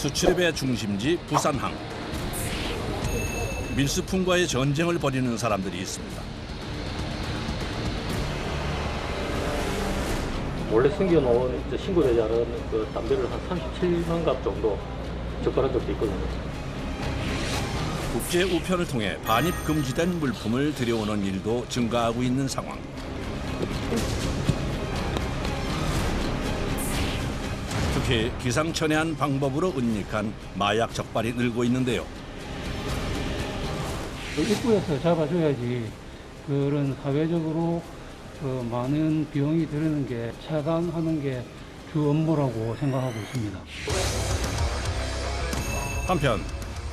수출입의 중심지 부산항. 밀수품과의 전쟁을 벌이는 사람들이 있습니다. 원래 숨겨놓은 신고되지 않은 그 담배를 한 37만 갑 정도 적발한 적도 있거든요. 국제 우편을 통해 반입 금지된 물품을 들여오는 일도 증가하고 있는 상황. 특히 기상천외한 방법으로 은닉한 마약 적발이 늘고 있는데요. 입구에서 잡아줘야지 그런 사회적으로 그 많은 비용이 드는 게 차단하는 게 주 업무라고 생각하고 있습니다. 한편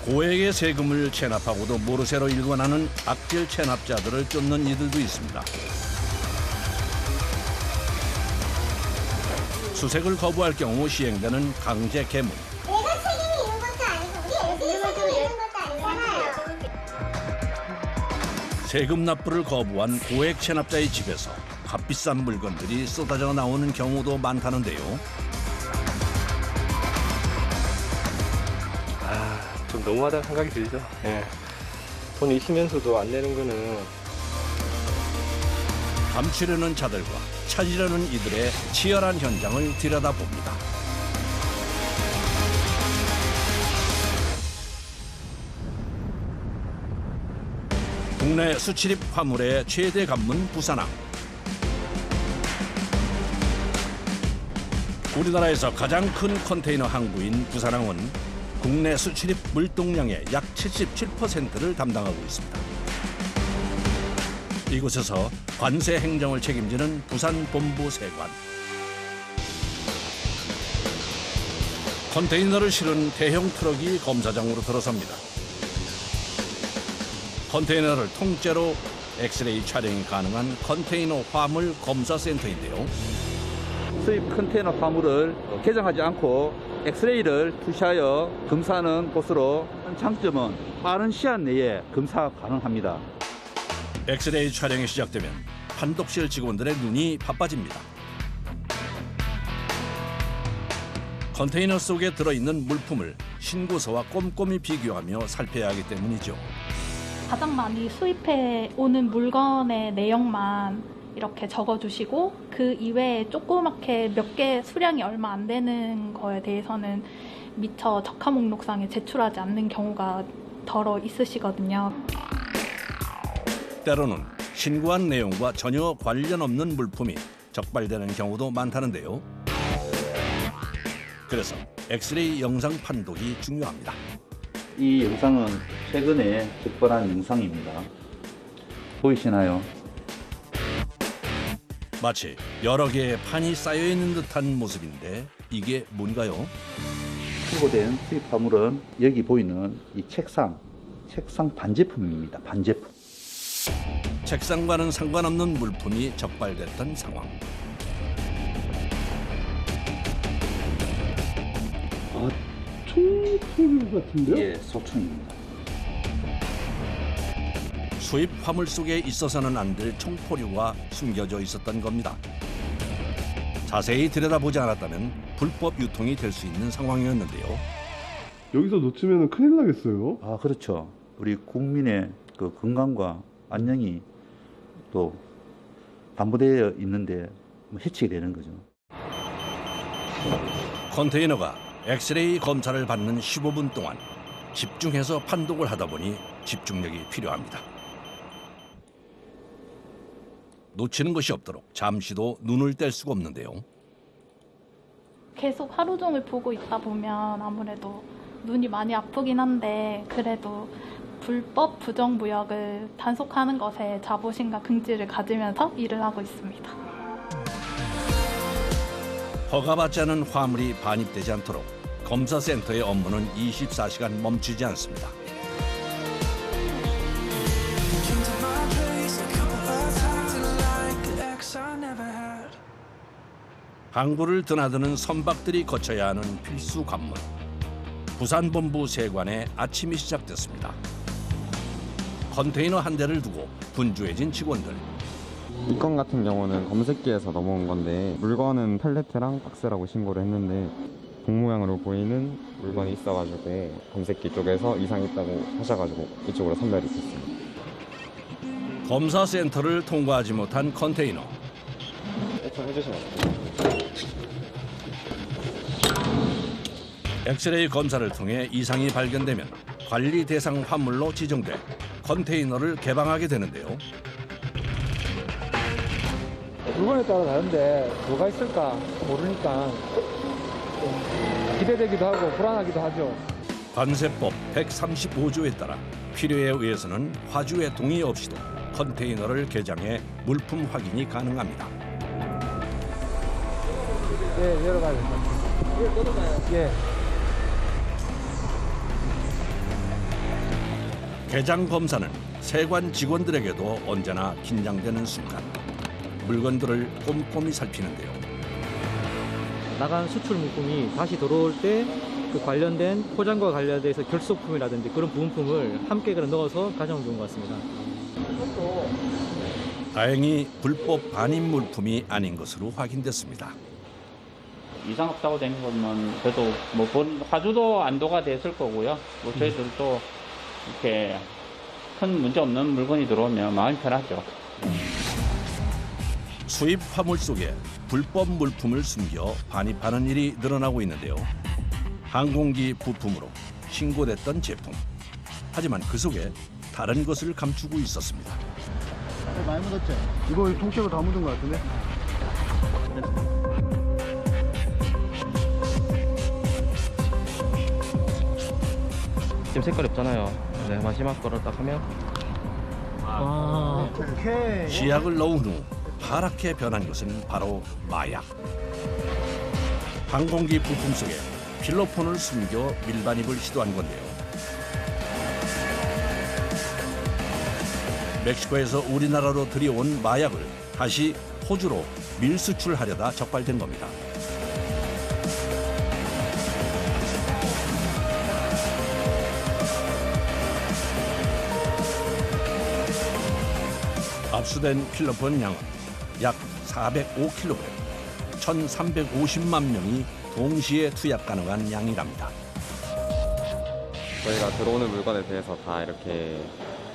고액의 세금을 체납하고도 모르쇠로 일관하는 악질 체납자들을 쫓는 이들도 있습니다. 수색을 거부할 경우 시행되는 강제 개문. 내가 책임이 있는 것도 아니고 우리 애들이 책임이 있는 것도 아니잖아요. 세금 납부를 거부한 고액 체납자의 집에서 값비싼 물건들이 쏟아져 나오는 경우도 많다는데요. 좀 너무하다는 생각이 들죠. 예. 돈이 있으면서도 안 내는 거는 감추려는 자들과 찾으려는 이들의 치열한 현장을 들여다봅니다. 국내 수출입 화물의 최대 관문 부산항. 우리나라에서 가장 큰 컨테이너 항구인 부산항은 국내 수출입 물동량의 약 77%를 담당하고 있습니다. 이곳에서 관세 행정을 책임지는 부산본부세관. 컨테이너를 실은 대형 트럭이 검사장으로 들어섭니다. 컨테이너를 통째로 엑스레이 촬영이 가능한 컨테이너 화물 검사센터인데요. 수입 컨테이너 화물을 개정하지 않고 엑스레이를 투시하여 검사하는 곳으로 장점은 빠른 시간 내에 검사 가능합니다. 엑스레이 촬영이 시작되면 판독실 직원들의 눈이 바빠집니다. 컨테이너 속에 들어있는 물품을 신고서와 꼼꼼히 비교하며 살펴야 하기 때문이죠. 가장 많이 수입해 오는 물건의 내용만 이렇게 적어주시고 그 이외에 조그맣게 몇 개 수량이 얼마 안 되는 거에 대해서는 미처 적화 목록상에 제출하지 않는 경우가 덜어 있으시거든요. 때로는 신고한 내용과 전혀 관련 없는 물품이 적발되는 경우도 많다는데요. 그래서 엑스레이 영상 판독이 중요합니다. 이 영상은 최근에 적발한 영상입니다. 보이시나요? 마치 여러 개의 판이 쌓여있는 듯한 모습인데 이게 뭔가요? 신고된 수입 화물은 여기 보이는 이 책상 반제품입니다. 반제품. 책상과는 상관없는 물품이 적발됐던 상황. 총포류 같은데요? 예, 소총입니다. 수입 화물 속에 있어서는 안 될 총포류가 숨겨져 있었던 겁니다. 자세히 들여다보지 않았다면 불법 유통이 될 수 있는 상황이었는데요. 여기서 놓치면 큰일 나겠어요. 아, 그렇죠. 우리 국민의 그 건강과 안녕이 또 담보되어 있는데 해치게 되는 거죠. 컨테이너가 엑스레이 검사를 받는 15분 동안 집중해서 판독을 하다 보니 집중력이 필요합니다. 놓치는 것이 없도록 잠시도 눈을 뗄 수가 없는데요. 계속 하루 종일 보고 있다 보면 아무래도 눈이 많이 아프긴 한데 그래도 불법 부정무역을 단속하는 것에 자부심과 긍지를 가지면서 일을 하고 있습니다. 허가받지 않은 화물이 반입되지 않도록 검사센터의 업무는 24시간 멈추지 않습니다. 항구를 드나드는 선박들이 거쳐야 하는 필수 관문. 부산본부 세관의 아침이 시작됐습니다. 컨테이너 한 대를 두고 분주해진 직원들. 이 건 같은 경우는 검색기에서 넘어온 건데 물건은 펠레트랑 박스라고 신고를 했는데 공 모양으로 보이는 물건이 있어가지고 검색기 쪽에서 이상이 있다고 하셔가지고 이쪽으로 선별이 됐습니다. 검사센터를 통과하지 못한 컨테이너. 해주시면 됩니다. 엑스레이 검사를 통해 이상이 발견되면 관리 대상 화물로 지정돼 컨테이너를 개방하게 되는데요. 물건에 따라 다른데 뭐가 있을까 모르니까 좀 기대되기도 하고 불안하기도 하죠. 관세법 135조에 따라 필요에 의해서는 화주의 동의 없이도 컨테이너를 개장해 물품 확인이 가능합니다. 예, 열어가야 됩니다. 예. 개장 검사는 세관 직원들에게도 언제나 긴장되는 순간. 물건들을 꼼꼼히 살피는데요. 나간 수출 물품이 다시 들어올 때 그 관련된 포장과 관련돼서 결속품이라든지 그런 부품을 함께 넣어서 가져오면 좋은 것 같습니다. 다행히 불법 반입 물품이 아닌 것으로 확인됐습니다. 이상 없다고 된 거면 그래도 뭐 화주도 안도가 됐을 거고요. 뭐 저희들도 이렇게 큰 문제 없는 물건이 들어오면 마음이 편하죠. 수입 화물 속에 불법 물품을 숨겨 반입하는 일이 늘어나고 있는데요. 항공기 부품으로 신고됐던 제품. 하지만 그 속에 다른 것을 감추고 있었습니다. 많이 묻었죠? 이거 통째로 다 묻은 것 같은데? 지금 색깔이 없잖아요. 네, 마지막 거를 딱 하면 오케이. 시약을 넣은 후 파랗게 변한 것은 바로 마약. 항공기 부품 속에 필로폰을 숨겨 밀반입을 시도한 건데요. 멕시코에서 우리나라로 들여온 마약을 다시 호주로 밀수출하려다 적발된 겁니다. 압수된 필로폰 양은 약 405kg, 1,350만 명이 동시에 투약 가능한 양이랍니다. 저희가 들어오는 물건에 대해서 다 이렇게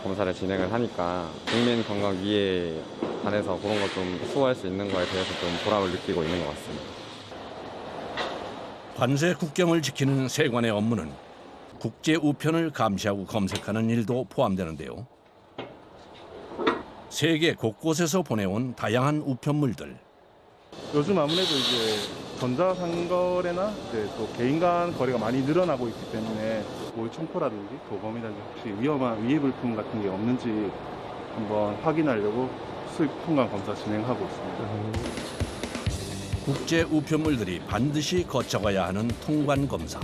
검사를 진행을 하니까 국민 건강 위에 관해서 그런 걸 좀 수호할 수 있는 거에 대해서 좀 보람을 느끼고 있는 것 같습니다. 관세 국경을 지키는 세관의 업무는 국제 우편을 감시하고 검색하는 일도 포함되는데요. 세계 곳곳에서 보내온 다양한 우편물들. 요즘 아무래도 이제 전자상거래나 이제 또 개인 간 거래가 많이 늘어나고 있기 때문에 총포라든지 도검이라든지 혹시 위험한 위해 물품 같은 게 없는지 한번 확인하려고 수입 통관 검사 진행하고 있습니다. 국제 우편물들이 반드시 거쳐가야 하는 통관 검사.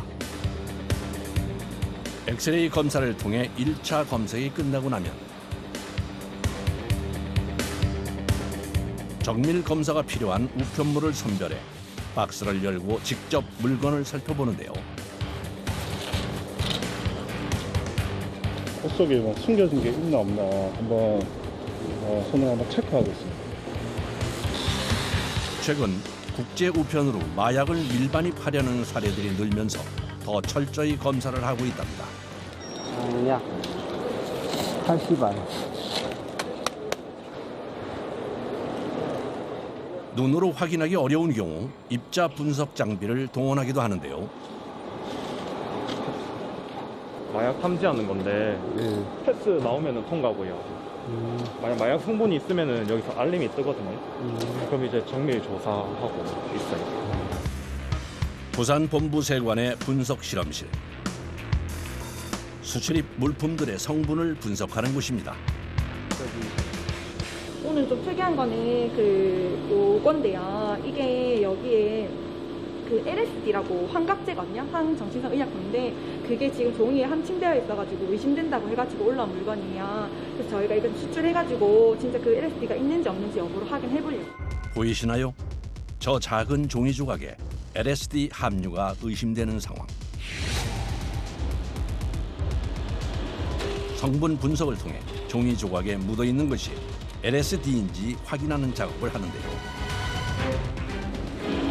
엑스레이 검사를 통해 1차 검색이 끝나고 나면 정밀 검사가 필요한 우편물을 선별해 박스를 열고 직접 물건을 살펴보는데요. 옷 속에 뭐 숨겨진 게 있나 없나 한번 손으로 한번 체크하고 있습니다. 최근 국제 우편으로 마약을 밀반입하려는 사례들이 늘면서 더 철저히 검사를 하고 있답니다. 약 80안. 눈으로 확인하기 어려운 경우 입자 분석 장비를 동원하기도 하는데요. 마약 탐지하는 건데 패스 나오면은 통과고요. 만약 마약 성분이 있으면은 여기서 알림이 뜨거든요. 그럼 이제 정밀 조사하고 있어요. 부산 본부세관의 분석 실험실. 수출입 물품들의 성분을 분석하는 곳입니다. 오늘 좀 특이한 거는 요건데요. 이게 여기에 LSD라고 환각제거든요. 항정신성 의약품인데 그게 지금 종이에 함침되어 있어가지고 의심된다고 해가지고 올라온 물건이에요. 그래서 저희가 이건 수출해가지고 진짜 그 LSD가 있는지 없는지 여부를 확인해보려고. 보이시나요? 저 작은 종이 조각에 LSD 함유가 의심되는 상황. 성분 분석을 통해 종이 조각에 묻어있는 것이 LSD인지 확인하는 작업을 하는데요.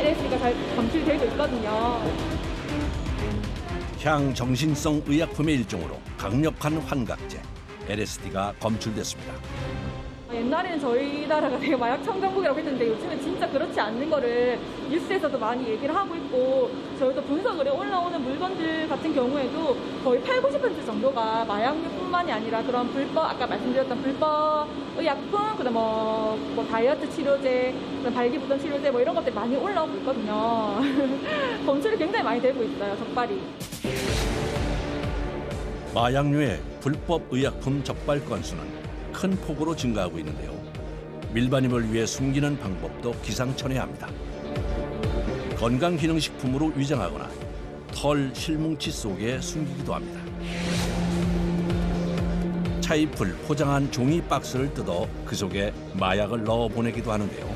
LSD가 잘 검출되고 있거든요. 향정신성 의약품의 일종으로 강력한 환각제 LSD가 검출됐습니다. 옛날에는 저희 나라가 되게 마약 청정국이라고 했는데 요즘은 진짜 그렇지 않는 거를 뉴스에서도 많이 얘기를 하고 있고 저희도 분석을 해 올라오는 물건들 같은 경우에도 거의 80~90% 정도가 마약류뿐만이 아니라 그런 불법, 아까 말씀드렸던 불법 의약품, 그다음 뭐 다이어트 치료제, 그다음 발기부전 치료제 뭐 이런 것들이 많이 올라오고 있거든요. 검출이 굉장히 많이 되고 있어요, 적발이. 마약류의 불법 의약품 적발 건수는 큰 폭으로 증가하고 있는데요. 밀반입을 위해 숨기는 방법도 기상천외합니다. 건강기능식품으로 위장하거나 털 실뭉치 속에 숨기기도 합니다. 차잎을 포장한 종이 박스를 뜯어 그 속에 마약을 넣어 보내기도 하는데요.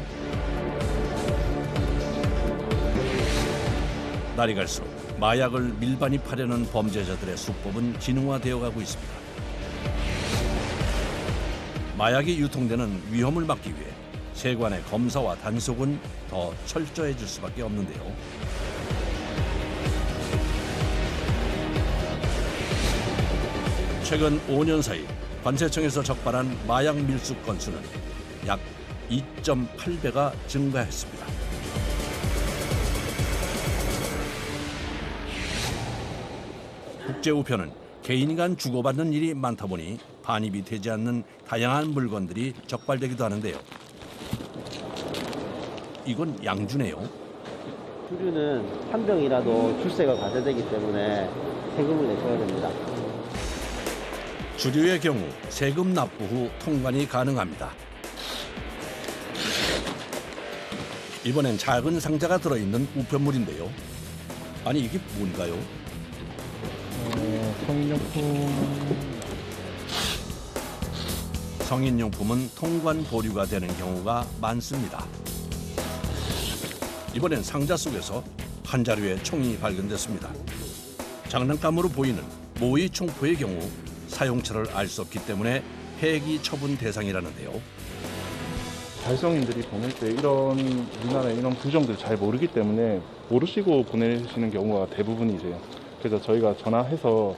날이 갈수록 마약을 밀반입하려는 범죄자들의 수법은 진화되어 가고 있습니다. 마약이 유통되는 위험을 막기 위해 세관의 검사와 단속은 더 철저해질 수밖에 없는데요. 최근 5년 사이 관세청에서 적발한 마약 밀수 건수는 약 2.8배가 증가했습니다. 국제우편은 개인이 간 주고받는 일이 많다 보니 반입이 되지 않는 다양한 물건들이 적발되기도 하는데요. 이건 양주네요. 주류는 한 병이라도 줄세가 과세되기 때문에 세금을 내셔야 됩니다. 주류의 경우 세금 납부 후 통관이 가능합니다. 이번엔 작은 상자가 들어있는 우편물인데요. 아니 이게 뭔가요? 성인용품은 통관 보류가 되는 경우가 많습니다. 이번엔 상자 속에서 한 자루의 총이 발견됐습니다. 장난감으로 보이는 모의 총포의 경우 사용처를 알 수 없기 때문에 폐기 처분 대상이라는데요. 달성인들이 보낼 때 이런 우리나라의 이런 규정들 잘 모르기 때문에 모르시고 보내시는 경우가 대부분이세요. 그래서 저희가 전화해서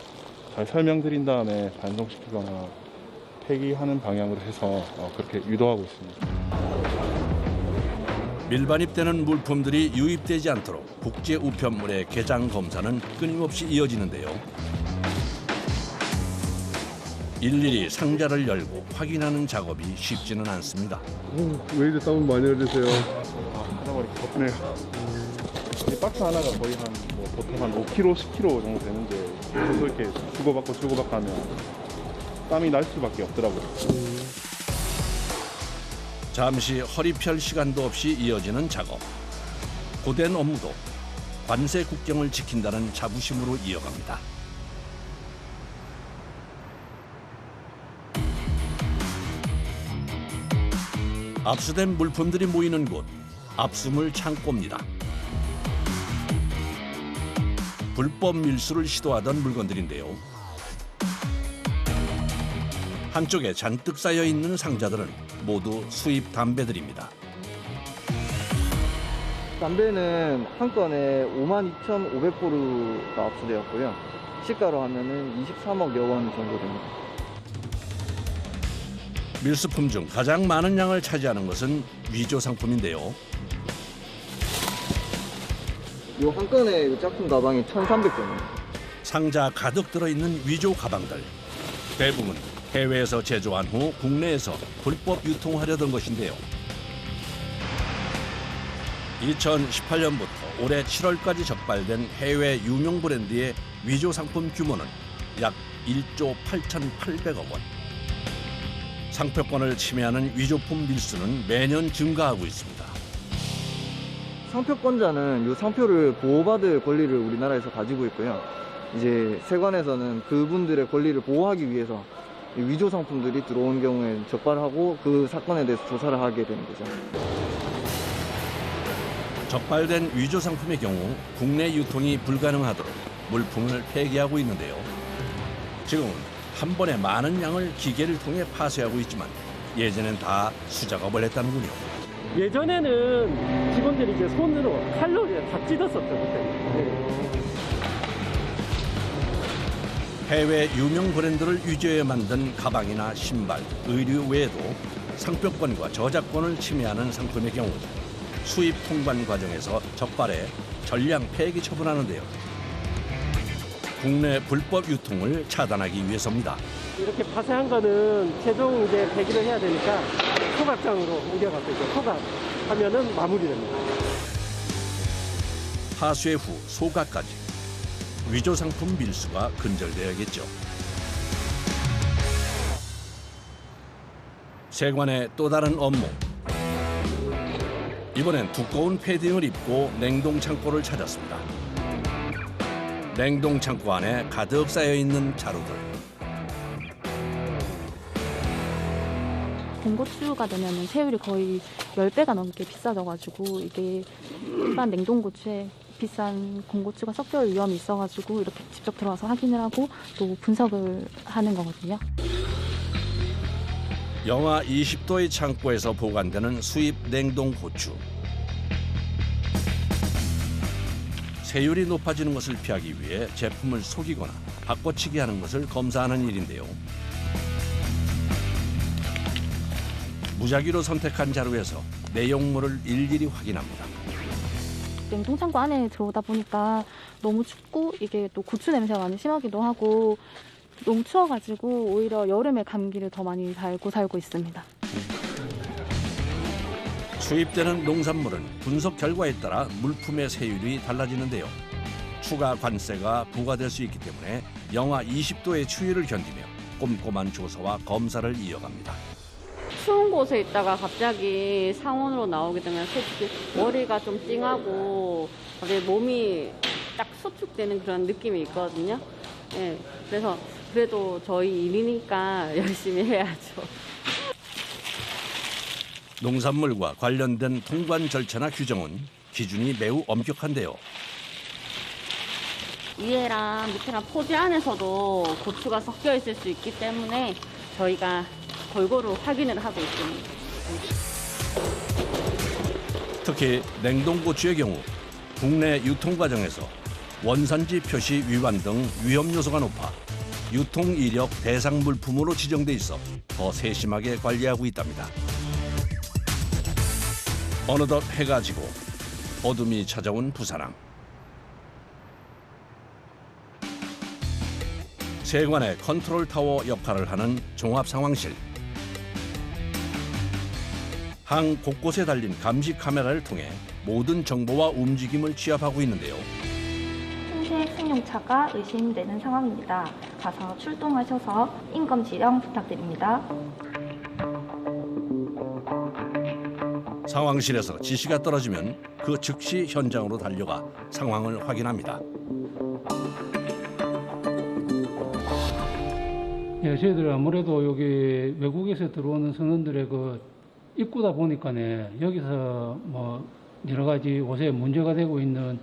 잘 설명드린 다음에 반송시키거나 폐기하는 방향으로 해서 그렇게 유도하고 있습니다. 밀반입되는 물품들이 유입되지 않도록 국제 우편물의 개장 검사는 끊임없이 이어지는데요. 일일이 상자를 열고 확인하는 작업이 쉽지는 않습니다. 왜 이렇게 땀을 많이 흘리세요? 하나머리 덥네요. 이 박스 하나가 거의 보통 한 5kg, 10kg 정도 되는데 계속 이렇게 주고받고 하면 땀이 날 수밖에 없더라고요. 잠시 허리 펼 시간도 없이 이어지는 작업. 고된 업무도 관세 국경을 지킨다는 자부심으로 이어갑니다. 압수된 물품들이 모이는 곳, 압수물 창고입니다. 불법 밀수를 시도하던 물건들인데요. 한쪽에 잔뜩 쌓여 있는 상자들은 모두 수입 담배들입니다. 담배는 한 건에 52,500포르가 압수되었고요. 시가로 하면은 23억여 원 정도 됩니다. 밀수품 중 가장 많은 양을 차지하는 것은 위조 상품인데요. 요 한 건에 이 짝퉁 가방이 1,300개입니다. 상자 가득 들어있는 위조 가방들. 대부분 해외에서 제조한 후 국내에서 불법 유통하려던 것인데요. 2018년부터 올해 7월까지 적발된 해외 유명 브랜드의 위조 상품 규모는 약 1조 8,800억 원. 상표권을 침해하는 위조품 밀수는 매년 증가하고 있습니다. 상표권자는 이 상표를 보호받을 권리를 우리나라에서 가지고 있고요. 이제 세관에서는 그분들의 권리를 보호하기 위해서 위조 상품들이 들어온 경우에 적발하고 그 사건에 대해서 조사를 하게 되는 거죠. 적발된 위조 상품의 경우 국내 유통이 불가능하도록 물품을 폐기하고 있는데요. 지금은 한 번에 많은 양을 기계를 통해 파쇄하고 있지만 예전엔 다 수작업을 했다는군요. 예전에는 직원들이 이제 손으로 칼로 다 찢었었죠, 그때. 해외 유명 브랜드를 위조해 만든 가방이나 신발, 의류 외에도 상표권과 저작권을 침해하는 상품의 경우 수입 통관 과정에서 적발해 전량 폐기 처분하는데요. 국내 불법 유통을 차단하기 위해서입니다. 이렇게 파쇄한 거는 최종 이제 폐기를 해야 되니까 소각장으로 옮겨갖고 이제 소각하면은 마무리됩니다. 파쇄 후 소각까지 위조 상품 밀수가 근절돼야겠죠. 세관의 또 다른 업무. 이번엔 두꺼운 패딩을 입고 냉동 창고를 찾았습니다. 냉동 창고 안에 가득 쌓여 있는 자루들. 공고추가 되면 세율이 거의 10배가 넘게 비싸져가지고 이게 일반 냉동고추에 비싼 공고추가 섞여올 위험이 있어가지고 이렇게 직접 들어와서 확인을 하고 또 분석을 하는 거거든요. 영하 20도의 창고에서 보관되는 수입 냉동 고추. 세율이 높아지는 것을 피하기 위해 제품을 속이거나 바꿔치기 하는 것을 검사하는 일인데요. 무작위로 선택한 자루에서 내용물을 일일이 확인합니다. 냉동창고 안에 들어오다 보니까 너무 춥고 이게 또 고추 냄새가 많이 심하기도 하고 너무 추워가지고 오히려 여름에 감기를 더 많이 달고 살고 있습니다. 수입되는 농산물은 분석 결과에 따라 물품의 세율이 달라지는데요. 추가 관세가 부과될 수 있기 때문에 영하 20도의 추위를 견디며 꼼꼼한 조사와 검사를 이어갑니다. 추운 곳에 있다가 갑자기 상온으로 나오게 되면 솔직히 머리가 좀 찡하고 갑자기 몸이 딱 수축되는 그런 느낌이 있거든요. 네, 그래서 그래도 저희 일이니까 열심히 해야죠. 농산물과 관련된 통관 절차나 규정은 기준이 매우 엄격한데요. 위에랑 밑에랑 포지 안에서도 고추가 섞여 있을 수 있기 때문에 저희가 골고루 확인을 하고 있습니다. 특히 냉동고추의 경우 국내 유통 과정에서 원산지 표시 위반 등 위험 요소가 높아 유통 이력 대상 물품으로 지정돼 있어 더 세심하게 관리하고 있답니다. 어느덧 해가 지고 어둠이 찾아온 부산항. 세관의 컨트롤 타워 역할을 하는 종합상황실. 항 곳곳에 달린 감시 카메라를 통해 모든 정보와 움직임을 취합하고 있는데요. 승객 승용차가 의심되는 상황입니다. 가서 출동하셔서 인검 지령 부탁드립니다. 상황실에서 지시가 떨어지면 그 즉시 현장으로 달려가 상황을 확인합니다. 예, 저희들 아무래도 여기 외국에서 들어오는 선원들의 그 입구다 보니까네 여기서 뭐 여러 가지 옷에 문제가 되고 있는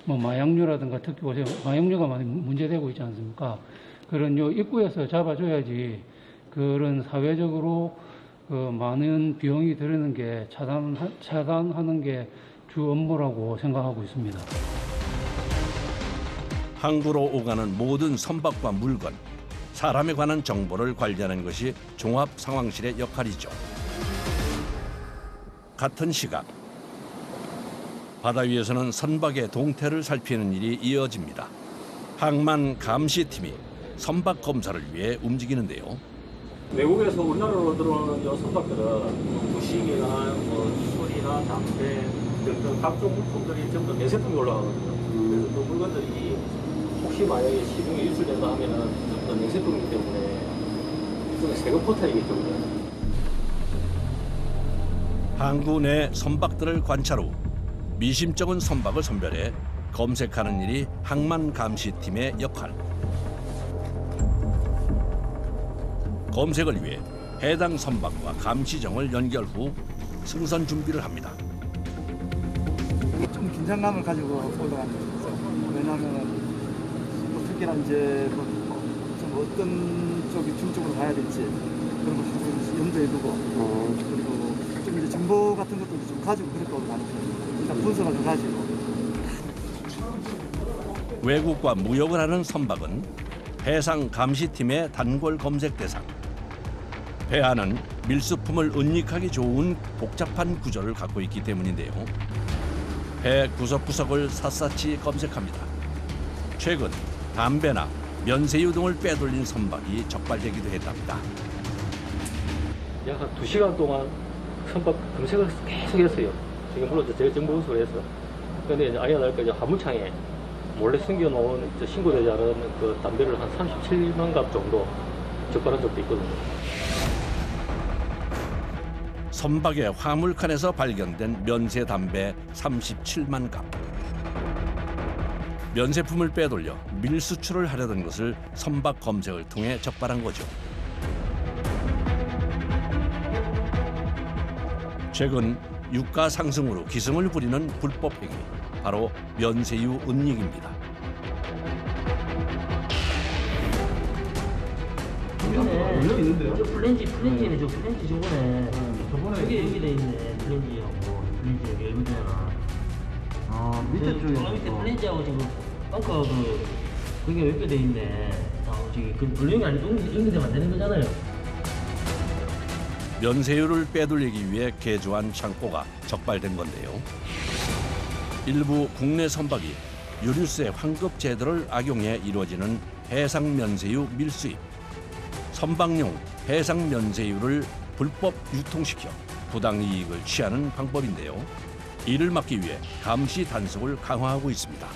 뭐 마약류라든가 특히 옷에 마약류가 많이 문제되고 있지 않습니까? 그런 요 입구에서 잡아줘야지 그런 사회적으로 그 많은 비용이 들는 게 차단하는 게 주 업무라고 생각하고 있습니다. 항구로 오가는 모든 선박과 물건, 사람에 관한 정보를 관리하는 것이 종합상황실의 역할이죠. 같은 시각, 바다 위에서는 선박의 동태를 살피는 일이 이어집니다. 항만 감시팀이 선박 검사를 위해 움직이는데요. 외국에서 우리나라로 들어오는 이 선박들은 부식이나 술이나 담배 등등 각종 물품들이 전부 다 내세통이 올라가거든요. 그래서 그 물건들이 혹시 만약에 시중에 유출된다 하면은 전부 다 내세통이기 때문에 일종의 세금 포탈이겠죠. 항구 내 선박들을 관찰 후 미심쩍은 선박을 선별해 검색하는 일이 항만 감시팀의 역할. 검색을 위해 해당 선박과 감시정을 연결 후 승선 준비를 합니다. 좀 긴장감을 가지고 올라가는 거죠. 왜냐하면 특히나 이제 좀 어떤 쪽이 중쪽으로 가야 될지 그런 걸 좀 염두에 두고 그리고 좀 이제 정보 같은 것도 좀 가지고 그럴 거로 가는 거예요. 일단 분석을 좀 가지고. 외국과 무역을 하는 선박은 해상 감시팀의 단골 검색 대상. 폐하는 밀수품을 은닉하기 좋은 복잡한 구조를 갖고 있기 때문인데요. 폐 구석구석을 샅샅이 검색합니다. 최근 담배나 면세유 등을 빼돌린 선박이 적발되기도 했답니다. 약 한 2시간 동안 선박 검색을 계속 했어요. 지금 물론 제가 정보수를 해서. 근데 이제 아니나 다를까 이제 화물창에 몰래 숨겨놓은 신고되지 않은 그 담배를 한 37만 갑 정도 적발한 적도 있거든요. 선박의 화물칸에서 발견된 면세 담배 37만 갑. 면세품을 빼돌려 밀수출을 하려던 것을 선박 검색을 통해 적발한 거죠. 최근 유가 상승으로 기승을 부리는 불법 행위, 바로 면세유 은닉입니다. 여기 있는데요? 플랜지네, 저 플랜지 저거네. 저번에 여기 돼 있네. 플랜지하고 플랜지 여기 여기잖아. 밑에 쪽에. 밑에 플랜지하고 지금 벙커 그게 여기 돼 있네. 저기 그 블랙이 아니고 연결되면 안 되는 거잖아요. 면세유를 빼돌리기 위해 개조한 창고가 적발된 건데요. 일부 국내 선박이 유류세 환급 제도를 악용해 이루어지는 해상 면세유 밀수입. 선박용 해상 면세유를 불법 유통시켜 부당 이익을 취하는 방법인데요. 이를 막기 위해 감시 단속을 강화하고 있습니다.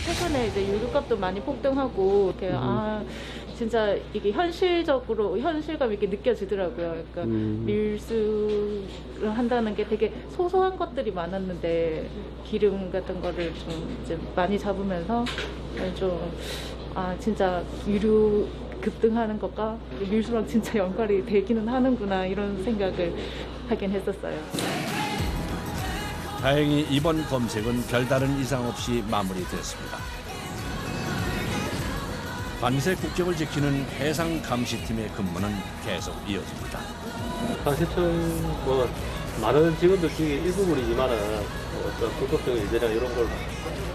최근에 이제 유류값도 많이 폭등하고 이렇게 진짜 이게 현실감 있게 느껴지더라고요. 그러니까 밀수를 한다는 게 되게 소소한 것들이 많았는데 기름 같은 거를 좀 이제 많이 잡으면서 좀 진짜 유류 급등하는 것과 밀수랑 진짜 연관이 되기는 하는구나 이런 생각을 하긴 했었어요. 다행히 이번 검색은 별다른 이상 없이 마무리됐습니다. 관세 국적을 지키는 해상 감시팀의 근무는 계속 이어집니다. 관세청 많은 직원들 중에 일부분이지만은 어떤 불법적인 일들이나 이런 걸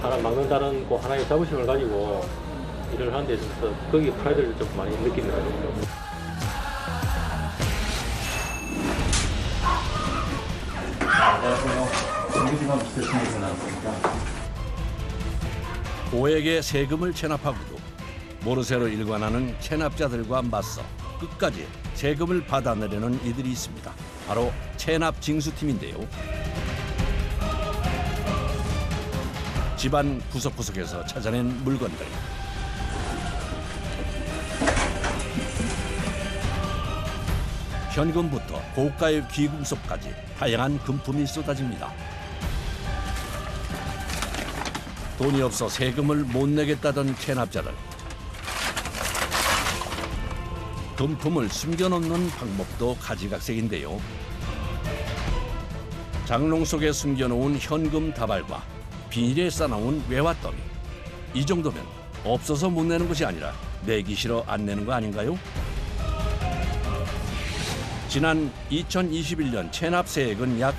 하나 막는다는 하나의 자부심을 가지고 일을 하는 데 있어서 거기에 프라이드를 좀 많이 느낍니다. 안녕하세요. 정규직원 비서실에서 나왔습니다. 고액의 세금을 체납하고도 모르쇠로 일관하는 체납자들과 맞서 끝까지 세금을 받아내려는 이들이 있습니다. 바로 체납 징수팀인데요. 집안 구석구석에서 찾아낸 물건들. 현금부터 고가의 귀금속까지 다양한 금품이 쏟아집니다. 돈이 없어 세금을 못 내겠다던 체납자들. 금품을 숨겨놓는 방법도 가지각색인데요. 장롱 속에 숨겨놓은 현금 다발과 비닐에 싸놓은 외화더미. 이 정도면 없어서 못 내는 것이 아니라 내기 싫어 안 내는 거 아닌가요? 지난 2021년 체납세액은 약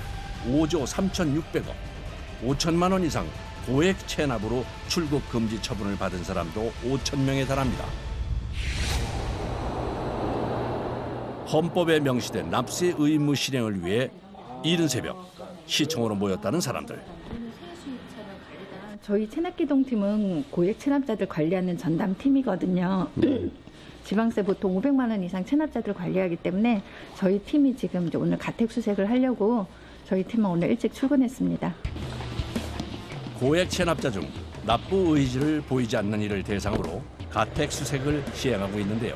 5조 3,600억, 5천만 원 이상 고액 체납으로 출국 금지 처분을 받은 사람도 5천 명에 달합니다. 헌법에 명시된 납세 의무 실행을 위해 이른 새벽 시청으로 모였다는 사람들. 저희 체납기동팀은 고액 체납자들 관리하는 전담팀이거든요. 지방세 보통 500만 원 이상 체납자들 관리하기 때문에 저희 팀이 지금 이제 오늘 가택 수색을 하려고 저희 팀은 오늘 일찍 출근했습니다. 고액 체납자 중 납부 의지를 보이지 않는 이를 대상으로 가택 수색을 시행하고 있는데요.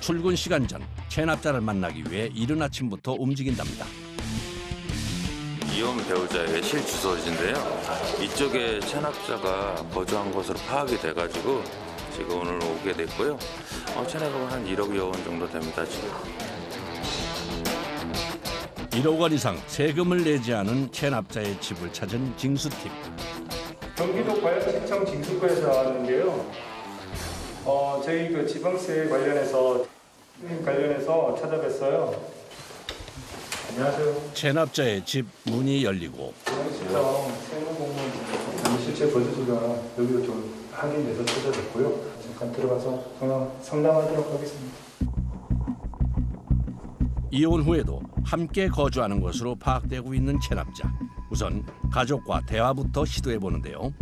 출근 시간 전 체납자를 만나기 위해 이른 아침부터 움직인답니다. 이혼 배우자의 실주소지인데요. 이쪽에 체납자가 거주한 것으로 파악이 돼가지고 지금 오늘 오게 됐고요. 체납은 한 1억여 원 정도 됩니다, 지금. 1억 원 이상 세금을 내지 않은 체납자의 집을 찾은 징수팀. 경기도 과역시청 징수과에서 나왔는데요. 저희 그 지방세 관련해서 찾아뵀어요. 안녕하세요. 체납자의 집 문이 열리고 지방시청 세무공무원 실체 거주지가 여기로 좀 확인돼서 찾아뵙고요. 잠깐 들어가서 상담하도록 하겠습니다. 이혼 후에도 함께 거주하는 것으로 파악되고 있는 체납자. 우선 가족과 대화부터 시도해 보는데요.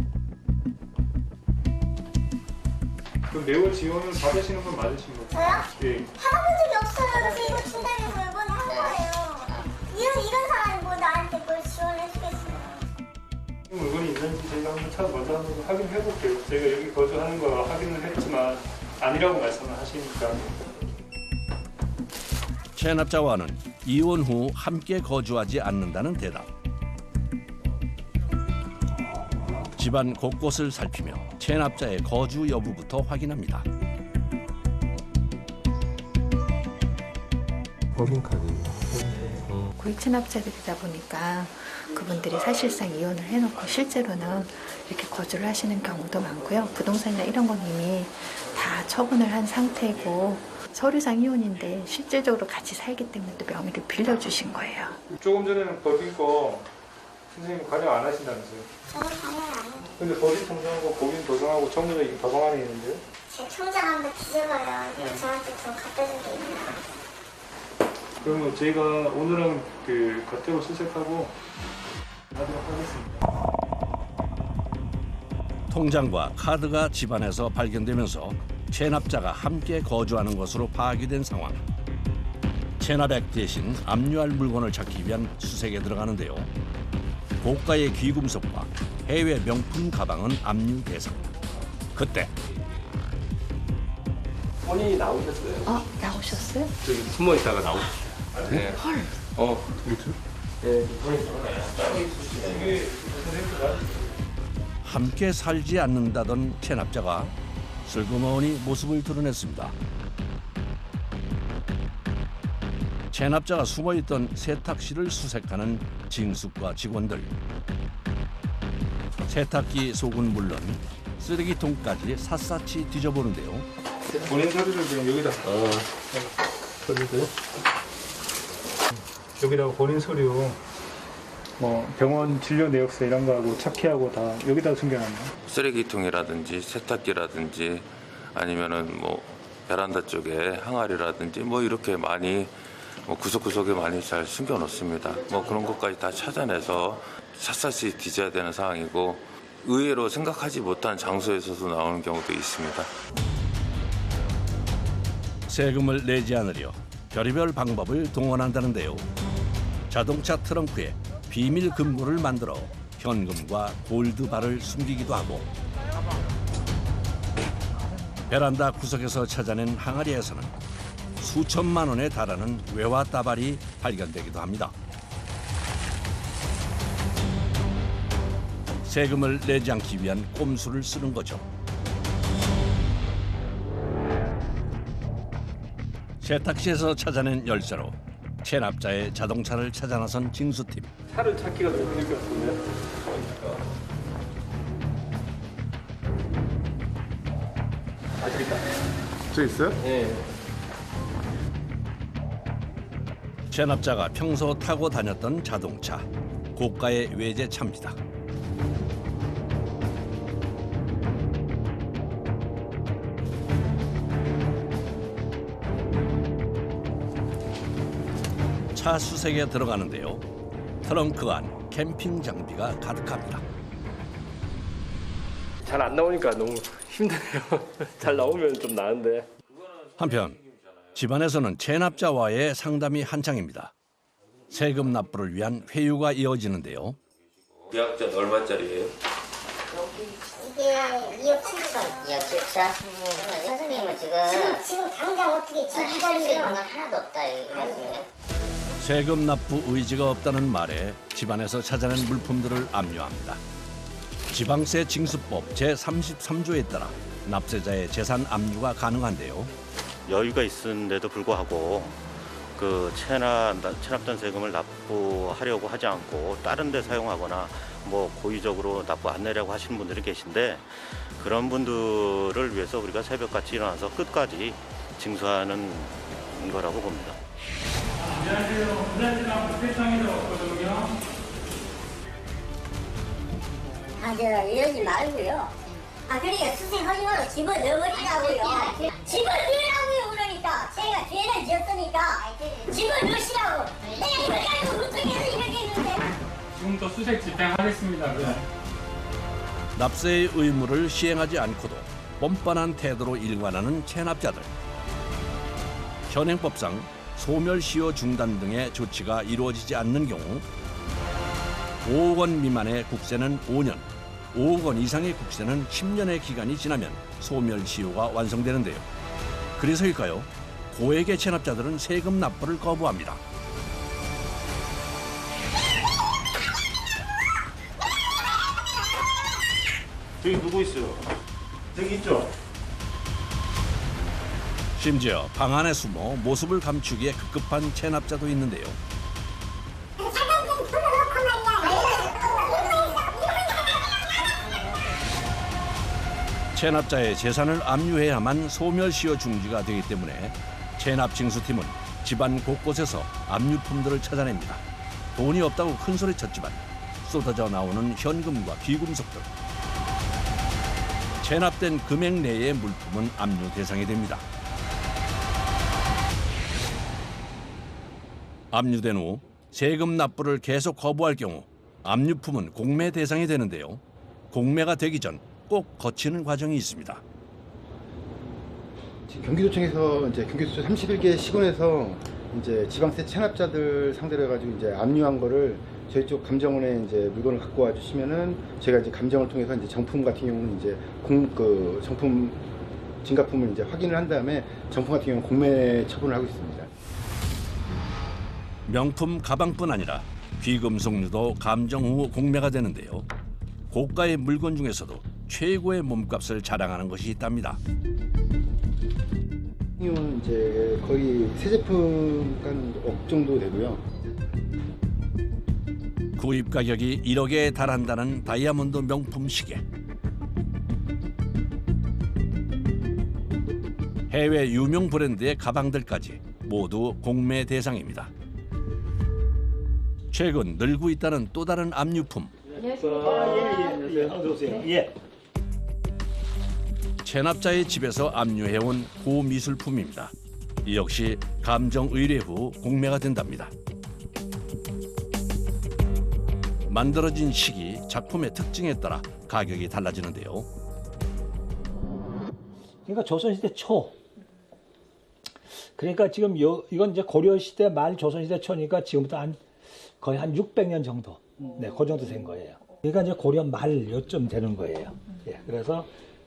그럼 매월 지원을 받으시는 건 맞으신 거죠? 저요? 예. 받아본 적이 없어요. 그래서 이거 준다면서 이번에 한 거예요. 이런 사람이 뭐 나한테 뭘 지원해주겠어요. 물건이 있는지 저희가 한번 찾아봐서 한번 확인해 볼게요. 저희가 여기 거주하는 거 확인을 했지만 아니라고 말씀을 하시니까. 체납자와는 이혼 후 함께 거주하지 않는다는 대답. 집안 곳곳을 살피며 체납자의 거주 여부부터 확인합니다. 법인카드. 고액 체납자들이다 보니까 그분들이 사실상 이혼을 해놓고 실제로는 이렇게 거주를 하시는 경우도 많고요. 부동산이나 이런 건 이미 다 처분을 한 상태고 서류상 이혼인데 실질적으로 같이 살기 때문에 또 명의를 빌려주신 거예요. 조금 전에는 법인 거 선생님 관여 안 하신다면서요? 저는 관여를 안 해요. 근데 법인 통장하고 법인 도장하고 전부 다 가방 안에 있는데요? 제 통장 한번 뒤져봐요. 저한테 돈 갖다 준 게 있나. 그러면 저희가 오늘은 그 가태로 수색하고 하도록 하겠습니다. 통장과 카드가 집안에서 발견되면서 체납자가 함께 거주하는 것으로 파악이 된 상황. 체납액 대신 압류할 물건을 찾기 위한 수색에 들어가는데요. 고가의 귀금속과 해외 명품 가방은 압류 대상. 그때 본인이 나오셨어요? 나오셨어요? 저기 숨어 있다가 나오셨어요. 네. 헐. 네. 함께 살지 않는다던 체납자가 슬그머니 모습을 드러냈습니다. 체납자가 숨어있던 세탁실을 수색하는 진숙과 직원들. 세탁기 속은 물론 쓰레기통까지 샅샅이 뒤져보는데요. 본인 서류를 그냥 여기다. 서류들. 여기다가 본인 서류, 뭐 병원 진료 내역서 이런 거하고 차키하고 다 여기다가 숨겨놨나? 쓰레기통이라든지 세탁기라든지 아니면은 뭐 베란다 쪽에 항아리라든지 뭐 이렇게 많이 뭐 구석구석에 많이 잘 숨겨놓습니다. 뭐 그런 것까지 다 찾아내서 샅샅이 뒤져야 되는 상황이고 의외로 생각하지 못한 장소에서도 나오는 경우도 있습니다. 세금을 내지 않으려 별의별 방법을 동원한다는데요. 자동차 트렁크에 비밀 금고를 만들어 현금과 골드바를 숨기기도 하고 베란다 구석에서 찾아낸 항아리에서는 수천만 원에 달하는 외화 따발이 발견되기도 합니다. 세금을 내지 않기 위한 꼼수를 쓰는 거죠. 세탁시에서 찾아낸 열쇠로 체납자의 자동차를 찾아 나선 징수팀. 차를 찾기가 너무 힘들 것 같은데. 저기 있다. 저 있어요? 네. 체납자가 평소 타고 다녔던 자동차, 고가의 외제차입니다. 차 수색에 들어가는데요. 트렁크 안 캠핑 장비가 가득합니다. 잘 안 나오니까 너무 힘드네요. 잘 나오면 좀 나은데. 한편 집안에서는 체납자와의 상담이 한창입니다. 세금 납부를 위한 회유가 이어지는데요. 계약전 얼마짜리예요? 이게 2억 7천. 2억 7천? 선생님은 지금 당장 어떻게 기다리세요? 하나도 없다 이거. 세금 납부 의지가 없다는 말에 집안에서 찾아낸 물품들을 압류합니다. 지방세 징수법 제33조에 따라 납세자의 재산 압류가 가능한데요. 여유가 있는데도 불구하고 그 체납된 세금을 납부하려고 하지 않고 다른 데 사용하거나 뭐 고의적으로 납부 안 내려고 하시는 분들이 계신데 그런 분들을 위해서 우리가 새벽같이 일어나서 끝까지 징수하는 거라고 봅니다. 안녕하세요. 부산지방 부대장이라고 왔거든요. 이러지 말고요. 아 그러니까 수생허용으로 집을 넣어버리라고요. 집을 넣으라고요. 그러니까 제가 죄를 지었으니까 집을 넣으시라고. 내가 이걸 가지고 어떻게 해서 이렇게 했는데. 지금부터 수색 집행하겠습니다. 납세의 의무를 시행하지 않고도 뻔뻔한 태도로 일관하는 체납자들. 현행법상 소멸시효 중단 등의 조치가 이루어지지 않는 경우 5억 원 미만의 국세는 5년, 5억 원 이상의 국세는 10년의 기간이 지나면 소멸시효가 완성되는데요. 그래서일까요? 고액의 체납자들은 세금 납부를 거부합니다. 저기 누구 있어요? 저기 있죠? 심지어 방 안에 숨어 모습을 감추기에 급급한 체납자도 있는데요. 체납자의 재산을 압류해야만 소멸시효 중지가 되기 때문에 체납징수팀은 집안 곳곳에서 압류품들을 찾아냅니다. 돈이 없다고 큰소리쳤지만 쏟아져 나오는 현금과 귀금속들. 체납된 금액 내의 물품은 압류 대상이 됩니다. 압류된 후 세금 납부를 계속 거부할 경우 압류품은 공매 대상이 되는데요. 공매가 되기 전 꼭 거치는 과정이 있습니다. 경기도청에서 이제 경기도청 31개 시군에서 이제 지방세 체납자들 상대로 해가지고 이제 압류한 거를 저희 쪽 감정원에 이제 물건을 갖고 와 주시면은 제가 이제 감정을 통해서 이제 정품 같은 경우는 이제 정품 진가품을 이제 확인을 한 다음에 정품 같은 경우는 공매 처분을 하고 있습니다. 명품 가방뿐 아니라 귀금속류도 감정 후 공매가 되는데요. 고가의 물건 중에서도 최고의 몸값을 자랑하는 것이 있답니다. 이건 이제 거의 새 제품 한 억 정도 되고요. 구입 가격이 1억에 달한다는 다이아몬드 명품 시계. 해외 유명 브랜드의 가방들까지 모두 공매 대상입니다. 최근 늘고 있다는 또 다른 압류품. 예. 체납자의 집에서 압류해온 고미술품입니다. 이 역시 감정 의뢰 후 공매가 된답니다. 만들어진 시기, 작품의 특징에 따라 가격이 달라지는데요. 그러니까 조선시대 초. 그러니까 지금 이건 이제 고려시대 말 조선시대 초니까 지금부터 거의 한 600년 정도. 네, 그 정도 된 거예요. 그러니까 이제 고려 말 요쯤 되는 거예요. 예, 그래서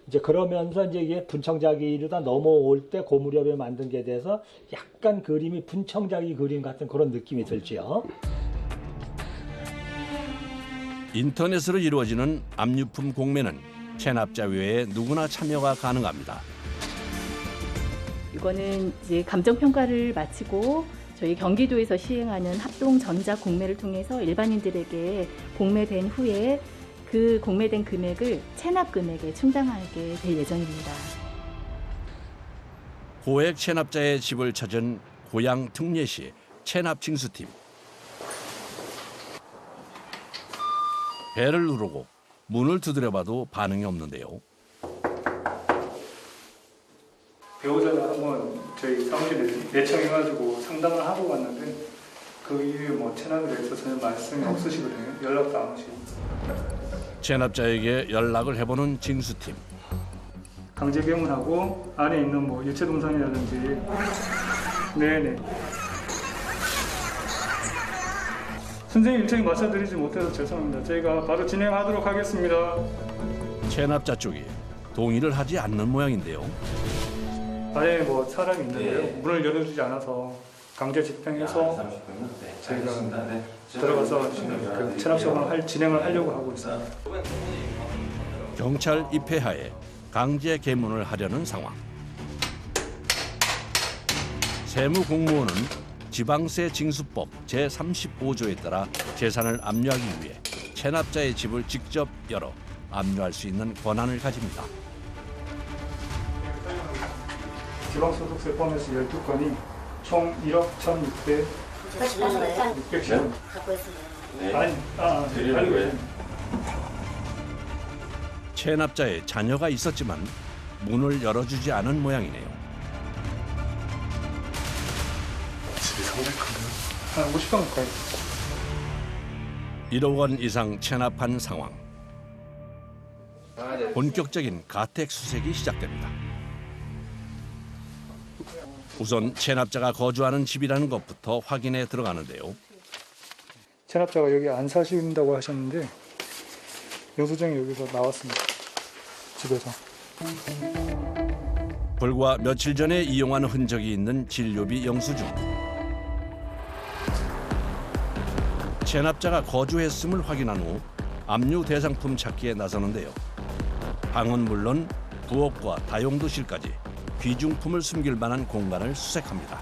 이제 그러면서 이제 이게 분청자기 이르다 넘어올 때 그 무렵에 만든 게 돼서 약간 그림이 분청자기 그림 같은 그런 느낌이 들지요. 인터넷으로 이루어지는 압류품 공매는 체납자 외에 누구나 참여가 가능합니다. 이거는 이제 감정평가를 마치고 저희 경기도에서 시행하는 합동 전자 공매를 통해서 일반인들에게 공매된 후에 그 공매된 금액을 체납 금액에 충당하게 될 예정입니다. 고액 체납자의 집을 찾은 고양 특례시 체납징수팀. 벨을 누르고 문을 두드려봐도 반응이 없는데요. 배우자가 한번 저희 사무실에 내청해가지고 상담을 하고 갔는데 그 이후에 뭐 체납에 대해서 전혀 말씀이 없으시거든요. 연락도 안 오시고. 체납자에게 연락을 해보는 징수팀. 강제 개문하고 안에 있는 뭐 유체 동상이라든지 네네. 선생님 일정에 맞춰드리지 못해서 죄송합니다. 저희가 바로 진행하도록 하겠습니다. 체납자 쪽이 동의를 하지 않는 모양인데요. 안에 뭐 사람이 있는데요. 문을 열어주지 않아서 강제 집행해서 저희가 들어가서 그 체납 처분을 진행을 하려고 하고 있습니다. 경찰 입회하에 강제 개문을 하려는 상황. 세무공무원은 지방세 징수법 제35조에 따라 재산을 압류하기 위해 체납자의 집을 직접 열어 압류할 수 있는 권한을 가집니다. 지방소득세 포함해서 12건이 총 1억 1,600. 610원. 갖고 있습니다. 알고 있습니다. 체납자의 자녀가 있었지만 문을 열어주지 않은 모양이네요. 집이 상당히 큰데요? 한 50평 가까이. 1억 원 이상 체납한 상황. 본격적인 가택 수색이 시작됩니다. 우선 체납자가 거주하는 집이라는 것부터 확인에 들어가는데요. 체납자가 여기 안 사신다고 하셨는데 영수증이 여기서 나왔습니다. 집에서. 불과 며칠 전에 이용한 흔적이 있는 진료비 영수증. 체납자가 거주했음을 확인한 후 압류 대상품 찾기에 나서는데요. 방은 물론 부엌과 다용도실까지 귀중품을 숨길 만한 공간을 수색합니다.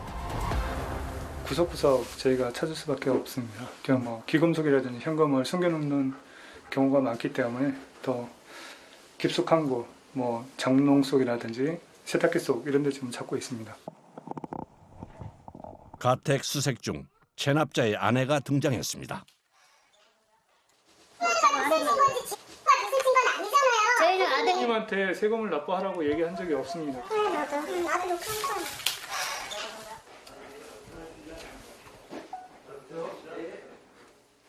구석구석 저희가 찾을 수밖에 없습니다. 그냥 뭐 귀금속이라든지 현금을 숨겨놓는 경우가 많기 때문에 더 깊숙한 곳, 뭐 장롱 속이라든지 세탁기 속 이런 데 지금 찾고 있습니다. 가택 수색 중 체납자의 아내가 등장했습니다. 저희는 아드님한테 세금을 납부하라고 얘기한 적이 없습니다.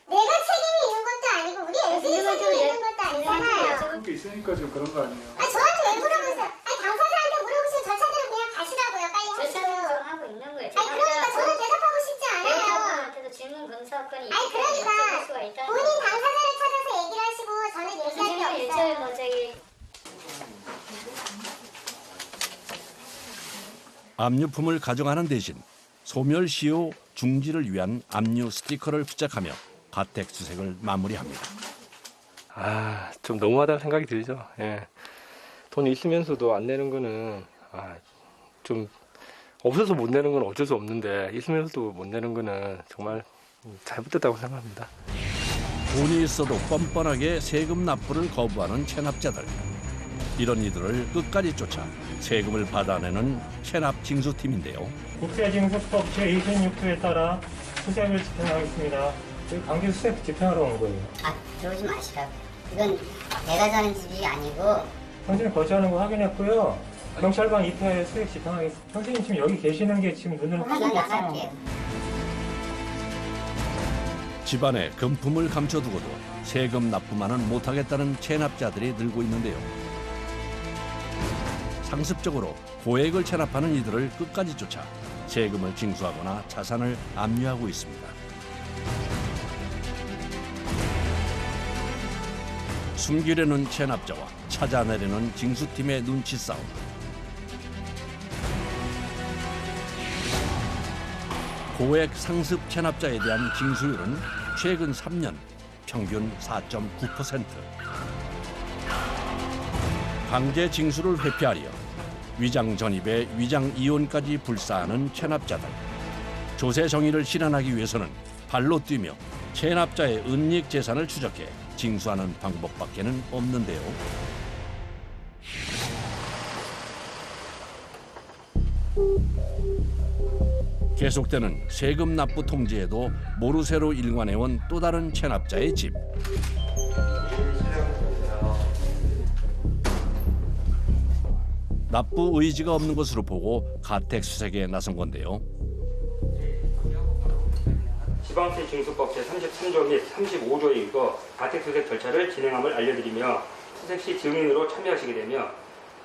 내가 책임이 있는 것도 아니고 우리 애들이 책임이 있는 것도 아니잖아요. 그런 게 있으니까 지금 그런 거 아니에요? 아니 저한테 왜 물어보세요? 아니 당사자한테 물어보시면 저 차대로 그냥 가시라고요. 빨리 하시고요. 하고 있는 거예요. 아니 그러니까 저는 대답하고 싶지 않아요. 대법원한테도 질문 검사권이 아니 그러니까 본인 당사자를 찾아서 얘기를 하시고 저는 얘기할 게 없어요. 뭐 저기 압류품을 가져가는 대신 소멸시효 중지를 위한 압류 스티커를 부착하며 가택 수색을 마무리합니다. 좀 너무하다는 생각이 들죠. 예. 돈이 있으면서도 안 내는 거는 좀 없어서 못 내는 건 어쩔 수 없는데 있으면서도 못 내는 거는 정말 잘못됐다고 생각합니다. 돈이 있어도 뻔뻔하게 세금 납부를 거부하는 체납자들. 이런 이들을 끝까지 쫓아 세금을 받아내는 체납 징수팀인데요. 국세징수법 제26조에 따라 수색을 집행하겠습니다. 저희 강제 수색 집행하러 온 거예요. 들어오지 마시라고. 이건 내가 사는 집이 아니고 선생님 거주하는 거 확인했고요. 경찰관 입회에 수색 집행하겠습니다. 선생님 지금 여기 계시는 게 지금 눈으로 나갈게요. 집안에 금품을 감춰두고도 세금 납부만은 못하겠다는 체납자들이 늘고 있는데요. 상습적으로 고액을 체납하는 이들을 끝까지 쫓아 세금을 징수하거나 자산을 압류하고 있습니다. 숨기려는 체납자와 찾아내려는 징수팀의 눈치 싸움. 고액 상습 체납자에 대한 징수율은 최근 3년 평균 4.9%. 강제 징수를 회피하려 위장 전입에 위장 이혼까지 불사하는 체납자들. 조세 정의를 실현하기 위해서는 발로 뛰며 체납자의 은닉 재산을 추적해 징수하는 방법밖에는 없는데요. 계속되는 세금 납부 통지에도 모르쇠로 일관해온 또 다른 체납자의 집. 납부 의지가 없는 것으로 보고 가택 수색에 나선 건데요. 지방세 징수법 제33조 및 35조에 의거 가택 수색 절차를 진행함을 알려드리며 수색 시 증인으로 참여하시게 되며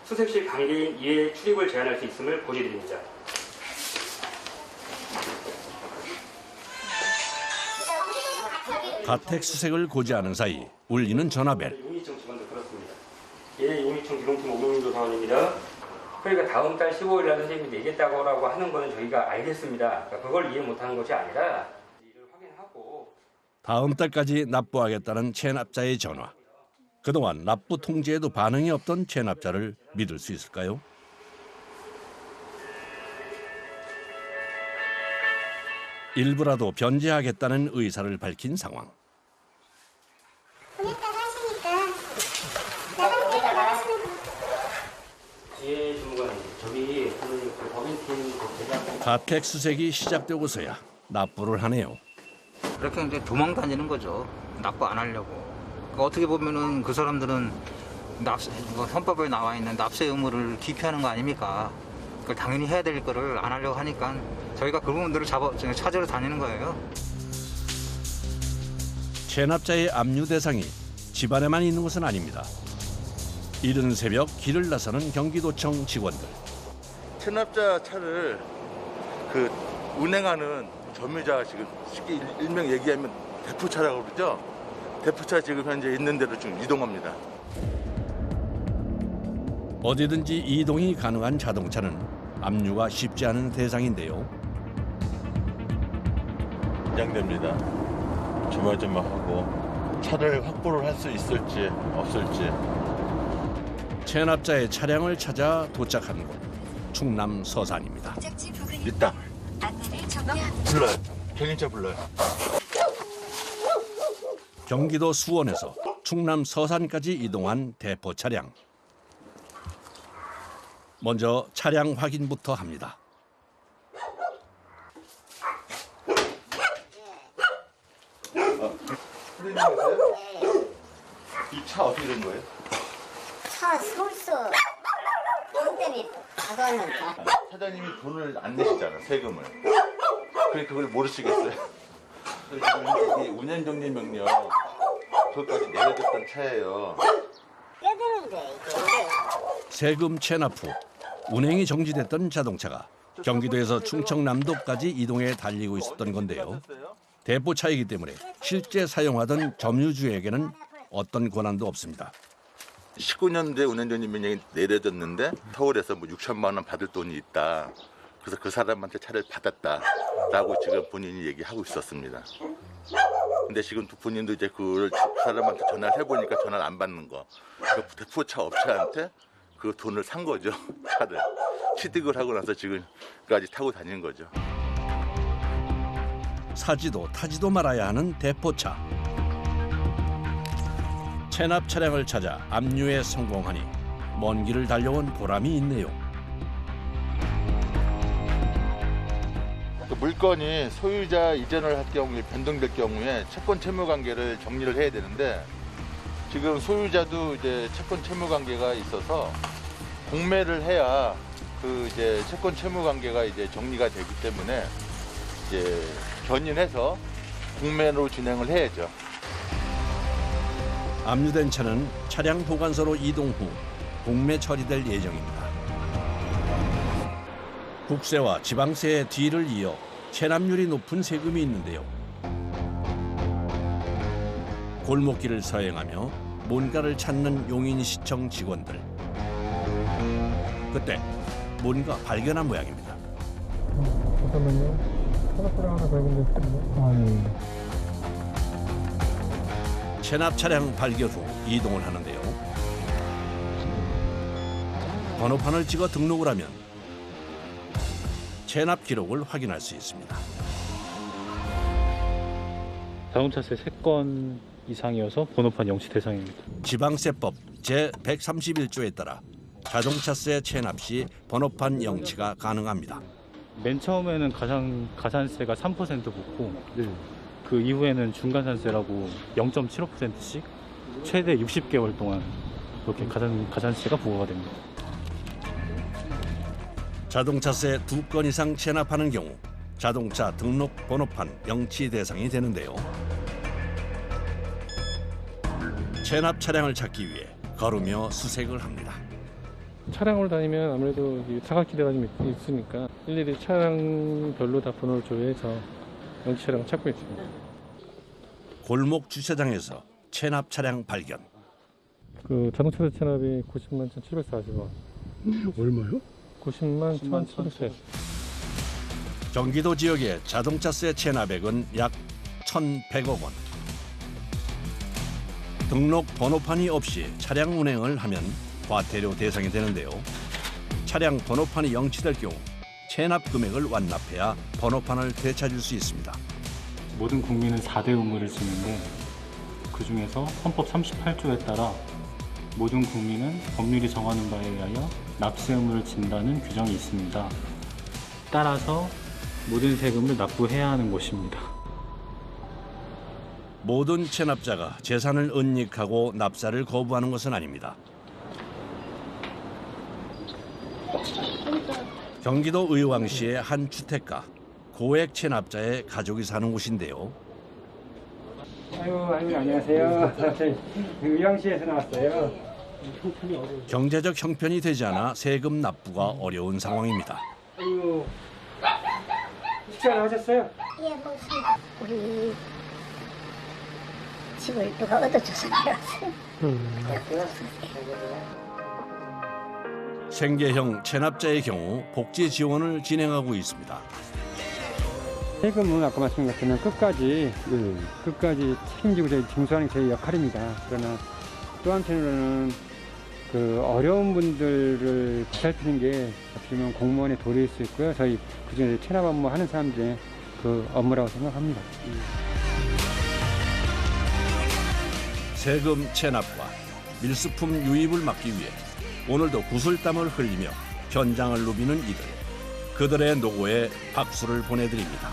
수색 시 관계인 이외의 출입을 제한할 수 있음을 고지드립니다. 가택 수색을 고지하는 사이 울리는 전화벨. 용의청 직원도 그렇습니다. 예, 용의청 기동팀 오명민 조사원입니다. 그러니까 다음 달 15일 날 선생님이 내겠다고 하는 거는 저희가 알겠습니다. 그러니까 그걸 이해 못하는 것이 아니라 이를 확인하고 다음 달까지 납부하겠다는 체납자의 전화. 그동안 납부 통지에도 반응이 없던 체납자를 믿을 수 있을까요? 일부라도 변제하겠다는 의사를 밝힌 상황. 예, 주무관님. 저기 그 법인팀 가택 수색이 시작되고서야 납부를 하네요. 그렇게 이제 도망 다니는 거죠. 납부 안 하려고. 그러니까 어떻게 보면은 그 사람들은 헌법에 나와 있는 납세 의무를 기피하는 거 아닙니까? 그걸 당연히 해야 될 거를 안 하려고 하니까 저희가 그 부분들을 찾으러 다니는 거예요. 체납자의 압류 대상이 집안에만 있는 것은 아닙니다. 이른 새벽 길을 나서는 경기도청 직원들. 체납자 차를 그 운행하는 점유자가 지금 쉽게 일명 얘기하면 대포차라고 그러죠. 대포차 지금 현재 있는 데로 지금 이동합니다. 어디든지 이동이 가능한 자동차는 압류가 쉽지 않은 대상인데요. 긴장됩니다. 조마조마하고 차를 확보를 할 수 있을지 없을지. 체납자의 차량을 찾아 도착한 곳, 충남 서산입니다. 있다. 불러요. 경찰차 불러요. 경기도 수원에서 충남 서산까지 이동한 대포 차량. 먼저 차량 확인부터 합니다. 이 차 어떻게 된 거예요? 차 서울서 때문에 가서는 사장님이 돈을 안 내시잖아, 세금을. 그러니까 그걸 모르시겠어요? 지금 이게 운행정지 명령 그것까지 내려줬던 차예요. 떼드는데 세금 체납 후 운행이 정지됐던 자동차가 경기도에서 충청남도까지 이동해 달리고 있었던 건데요. 대포차이기 때문에 실제 사용하던 점유주에게는 어떤 권한도 없습니다. 19년도에 운행정지 명령이 내려졌는데 서울에서 뭐 6천만 원 받을 돈이 있다. 그래서 그 사람한테 차를 받았다라고 지금 본인이 얘기하고 있었습니다. 근데 지금 본인도 이제 그 사람한테 전화를 해보니까 전화를 안 받는 거. 그 대포차 업체한테 그 돈을 산 거죠. 차를. 취득을 하고 나서 지금까지 타고 다니는 거죠. 사지도 타지도 말아야 하는 대포차. 체납 차량을 찾아 압류에 성공하니 먼 길을 달려온 보람이 있네요. 그 물건이 소유자 이전을 할 경우에 변동될 경우에 채권 채무 관계를 정리를 해야 되는데 지금 소유자도 이제 채권 채무 관계가 있어서 공매를 해야 그 이제 채권 채무 관계가 이제 정리가 되기 때문에 이제 견인해서 공매로 진행을 해야죠. 압류된 차는 차량 보관소로 이동 후 공매 처리될 예정입니다. 국세와 지방세의 뒤를 이어 체납률이 높은 세금이 있는데요. 골목길을 서행하며 뭔가를 찾는 용인시청 직원들. 그때 뭔가 발견한 모양입니다. 잠깐만요. 차량 하나 발견됐습니다. 체납 차량 발견 후 이동을 하는데요. 번호판을 찍어 등록을 하면 체납 기록을 확인할 수 있습니다. 자동차세 3건 이상이어서 번호판 영치 대상입니다. 지방세법 제131조에 따라 자동차세 체납 시 번호판 영치가 가능합니다. 맨 처음에는 가산세가 3% 붙고 그 이후에는 중간산세라고 0.75%씩 최대 60개월 동안 그렇게 가산세가 부과가 됩니다. 자동차세 2건 이상 체납하는 경우 자동차 등록 번호판 영치 대상이 되는데요. 체납 차량을 찾기 위해 걸으며 수색을 합니다. 차량으로 다니면 아무래도 사각지대가 좀 있으니까 일일이 차량별로 다 번호를 조회해서 영치 차량을 찾고 있습니다. 골목 주차장에서 체납 차량 발견. 그 자동차세 체납이 90만 1,740원. 얼마요? 90만 1,740원. 경기도 지역의 자동차세 체납액은 약 1,100억 원. 등록 번호판이 없이 차량 운행을 하면 과태료 대상이 되는데요. 차량 번호판이 영치될 경우 체납 금액을 완납해야 번호판을 되찾을 수 있습니다. 모든 국민은 4대 의무를 지는데 그중에서 헌법 38조에 따라 모든 국민은 법률이 정하는 바에 의하여 납세 의무를 진다는 규정이 있습니다. 따라서 모든 세금을 납부해야 하는 것입니다. 모든 체납자가 재산을 은닉하고 납세를 거부하는 것은 아닙니다. 경기도 의왕시의 한 주택가, 고액 체납자의 가족이 사는 곳인데요. 아유, 안녕하세요. 저희 의왕시에서 나왔어요. 경제적 형편이 되지 않아 세금 납부가 어려운 상황입니다. 아유, 식사를 하셨어요? 예, 먹습니다. 우리 집을 누가 얻어줘서 내려왔어요. 생계형 체납자의 경우 복지 지원을 진행하고 있습니다. 세금은 아까 말씀드린 것처럼 끝까지 책임지고 저희 징수하는 게 저희 역할입니다. 그러나 또 한편으로는 그 어려운 분들을 보살피는 게 어떻게 보면 공무원의 도리일 수 있고요. 저희 그중에 체납 업무 하는 사람들의 그 업무라고 생각합니다. 세금 체납과 밀수품 유입을 막기 위해 오늘도 구슬땀을 흘리며 현장을 누비는 이들. 그들의 노고에 박수를 보내드립니다.